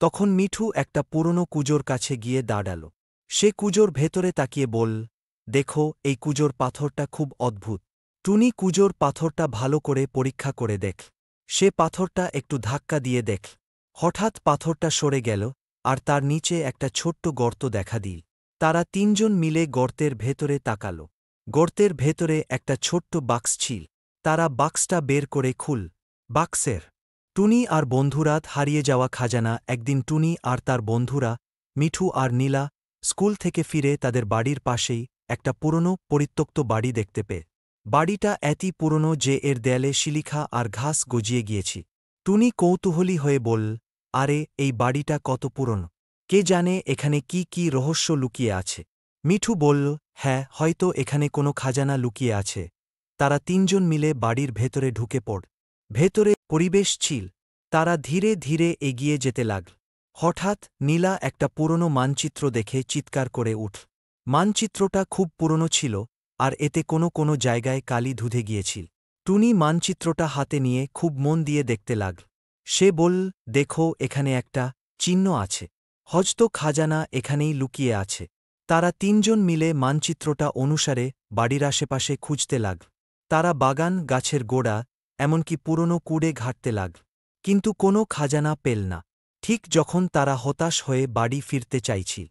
তখন মিঠু একটা পুরনো কুজোর কাছে গিয়ে দাঁড়াল। সে কুজোর ভেতরে তাকিয়ে বলল, দেখো, এই কুজোর পাথরটা খুব অদ্ভুত। টুনি কুজোর পাথরটা ভালো করে পরীক্ষা করে দেখ। সে পাথরটা একটু ধাক্কা দিয়ে দেখ। হঠাৎ পাথরটা সরে গেল, আর তার নিচে একটা ছোট্ট গর্ত দেখা দিল। তারা তিনজন মিলে গর্তের ভেতরে তাকাল। গর্তের ভেতরে একটা ছোট্ট বাক্স ছিল। তারা বাক্সটা বের করে খুল। বাক্সের টুনি আর বন্ধুরা হারিয়ে যাওয়া খাজানা। একদিন টুনি আর তার বন্ধুরা মিঠু আর নীলা স্কুল থেকে ফিরে তাদের বাড়ির পাশেই একটা পুরনো পরিত্যক্ত বাড়ি দেখতে পেয়ে। বাড়িটা এতই পুরনো যে এর দেয়ালে শিলিখা আর ঘাস গজিয়ে গিয়েছি। টুনি কৌতূহলী হয়ে বলল, আরে, এই বাড়িটা কত পুরনো! কে জানে এখানে কি কি রহস্য লুকিয়ে আছে। মিঠু বলল, হ্যাঁ, হয়তো এখানে কোনো খাজানা লুকিয়ে আছে। তারা তিনজন মিলে বাড়ির ভেতরে ঢুকে পড়। ভেতরে পরিবেশ ছিল। তারা ধীরে ধীরে এগিয়ে যেতে লাগল। হঠাৎ নীলা একটা পুরনো মানচিত্র দেখে চিৎকার করে উঠল। মানচিত্রটা খুব পুরনো ছিল, আর এতে কোনো জায়গায় কালি ধুধে গিয়েছিল। টুনি মানচিত্রটা হাতে নিয়ে খুব মন দিয়ে দেখতে লাগল। সে বলল, দেখো, এখানে একটা চিহ্ন আছে। হয়তো খাজানা এখানেই লুকিয়ে আছে। তারা তিনজন মিলে মানচিত্রটা অনুসারে বাড়ির আশেপাশে খুঁজতে লাগল। তারা বাগান, গাছের গোড়া, এমনকি পুরনো কুড়ে ঘাঁটতে লাগল, কিন্তু কোনো খাজানা পেল না। ঠিক যখন তারা হতাশ হয়ে বাড়ি ফিরতে চাইছিল,